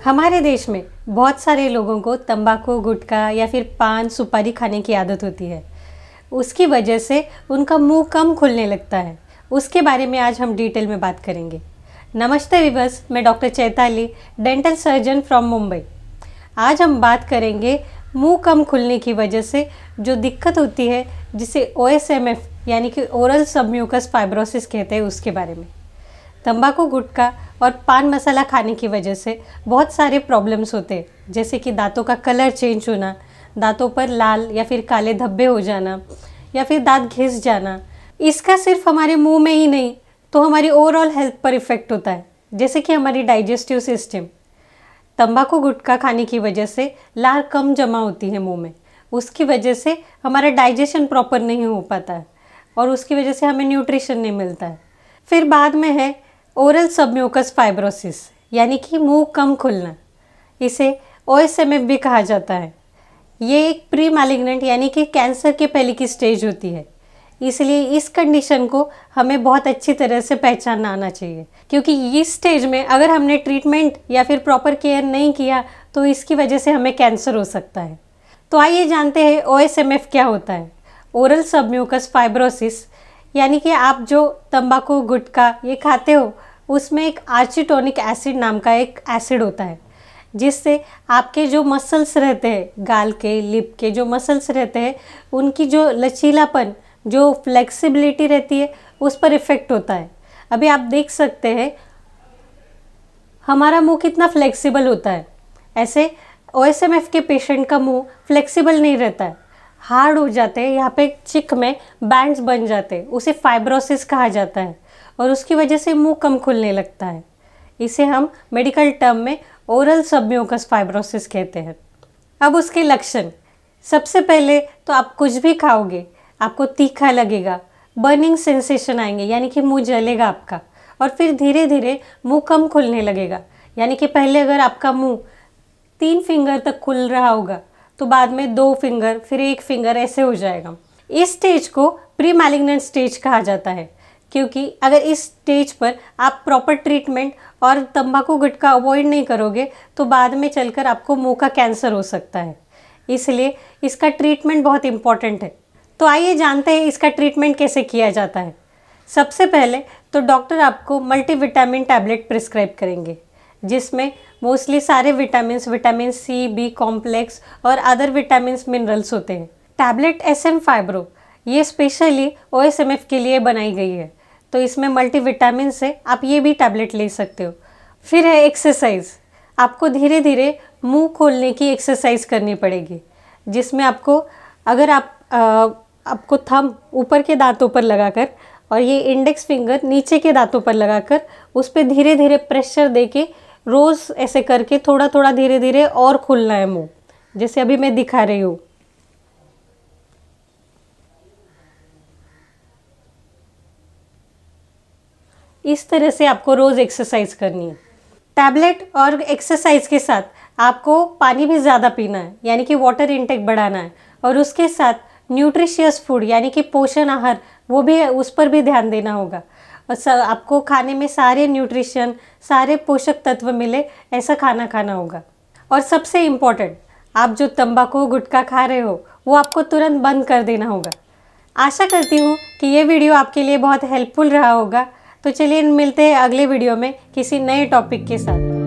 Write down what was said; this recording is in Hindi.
हमारे देश में बहुत सारे लोगों को तंबाकू, गुटखा या फिर पान, सुपारी खाने की आदत होती है। उसकी वजह से उनका मुंह कम खुलने लगता है। उसके बारे में आज हम डिटेल में बात करेंगे। नमस्ते विवर्स, मैं doctor Chaitali, dental surgeon from Mumbai. आज हम बात करेंगे मुंह कम खुलने की वजह से जो दिक्कत होती है, जिसे OSMF यानी कि ओरल सबम्यूकस फाइब्रोसिस कहते हैं, उसके बारे में। तंबाकू, गुटखा और पान मसाला खाने की वजह से बहुत सारे प्रॉब्लम्स होते हैं, जैसे कि दांतों का कलर चेंज होना, दांतों पर लाल या फिर काले धब्बे हो जाना या फिर दांत घिस जाना। इसका सिर्फ हमारे मुंह में ही नहीं तो हमारी ओवरऑल हेल्थ पर इफ़ेक्ट होता है, जैसे कि हमारी डाइजेस्टिव सिस्टम। तंबाकू, गुटखा खाने की वजह से लार कम जमा होती है मुंह में, उसकी वजह से हमारा डाइजेशन प्रॉपर नहीं हो पाता है और उसकी वजह से हमें न्यूट्रिशन नहीं मिलता है। फिर बाद में है ओरल सबम्यूकस फाइब्रोसिस यानी कि मुंह कम खुलना। इसे OSMF भी कहा जाता है। ये एक प्री मैलिग्नेंट यानी कि कैंसर के पहले की स्टेज होती है, इसलिए इस कंडीशन को हमें बहुत अच्छी तरह से पहचानना आना चाहिए, क्योंकि इस स्टेज में अगर हमने ट्रीटमेंट या फिर प्रॉपर केयर नहीं किया तो इसकी वजह से हमें कैंसर हो सकता है। तो आइए जानते हैं OSMF क्या होता है। ओरल सबम्यूकस फाइब्रोसिस यानी कि आप जो तंबाकू, गुटखा ये खाते हो, उसमें एक आर्चिटोनिक एसिड नाम का एक एसिड होता है, जिससे आपके जो मसल्स रहते हैं, गाल के, लिप के जो मसल्स रहते हैं, उनकी जो लचीलापन, जो फ्लेक्सिबिलिटी रहती है, उस पर इफ़ेक्ट होता है। अभी आप देख सकते हैं हमारा मुंह कितना फ्लेक्सिबल होता है। ऐसे OSMF के पेशेंट का मुंह फ्लेक्सिबल नहीं रहता है, हार्ड हो जाते हैं, यहाँ पे चिक में बैंड्स बन जाते हैं, उसे फाइब्रोसिस कहा जाता है और उसकी वजह से मुंह कम खुलने लगता है। इसे हम मेडिकल टर्म में ओरल सबम्यूकस फाइब्रोसिस कहते हैं। अब उसके लक्षण, सबसे पहले तो आप कुछ भी खाओगे आपको तीखा लगेगा, बर्निंग सेंसेशन आएंगे यानी कि मुंह जलेगा आपका, और फिर धीरे धीरे मुंह कम खुलने लगेगा। यानी कि पहले अगर आपका मुंह 3 फिंगर तक खुल रहा होगा तो बाद में 2 फिंगर, फिर 1 फिंगर, ऐसे हो जाएगा। इस स्टेज को प्री मैलिग्नेंट स्टेज कहा जाता है, क्योंकि अगर इस स्टेज पर आप प्रॉपर ट्रीटमेंट और तंबाकू, गुटखा अवॉइड नहीं करोगे तो बाद में चलकर आपको मुंह का कैंसर हो सकता है। इसलिए इसका ट्रीटमेंट बहुत इम्पॉर्टेंट है। तो आइए जानते हैं इसका ट्रीटमेंट कैसे किया जाता है। सबसे पहले तो डॉक्टर आपको मल्टीविटामिन टैबलेट प्रिस्क्राइब करेंगे, जिसमें मोस्टली सारे विटामिन C, B कॉम्प्लेक्स और अदर विटामिन्स, मिनरल्स होते हैं। टैबलेट SM फाइब्रो ये स्पेशली OSMF के लिए बनाई गई है, तो इसमें मल्टीविटामिन से आप ये भी टैबलेट ले सकते हो। फिर है एक्सरसाइज। आपको धीरे धीरे मुंह खोलने की एक्सरसाइज करनी पड़ेगी, जिसमें अगर आपको थंब ऊपर के दांतों पर लगाकर और ये इंडेक्स फिंगर नीचे के दांतों पर लगाकर उस पर धीरे धीरे प्रेशर देके रोज़ ऐसे करके थोड़ा थोड़ा धीरे धीरे और खुलना है मुंह, जैसे अभी मैं दिखा रही हूँ। इस तरह से आपको रोज़ एक्सरसाइज करनी है। टैबलेट और एक्सरसाइज के साथ आपको पानी भी ज़्यादा पीना है, यानी कि वाटर इनटेक बढ़ाना है, और उसके साथ न्यूट्रिशियस फूड यानी कि पोषण आहार, वो भी है, उस पर भी ध्यान देना होगा। और आपको खाने में सारे न्यूट्रिशन, सारे पोषक तत्व मिले, ऐसा खाना खाना होगा। और सबसे इम्पोर्टेंट, आप जो तंबाकू, गुटखा खा रहे हो वो आपको तुरंत बंद कर देना होगा। आशा करती हूँ कि ये वीडियो आपके लिए बहुत हेल्पफुल रहा होगा। तो चलिए मिलते हैं अगले वीडियो में किसी नए टॉपिक के साथ।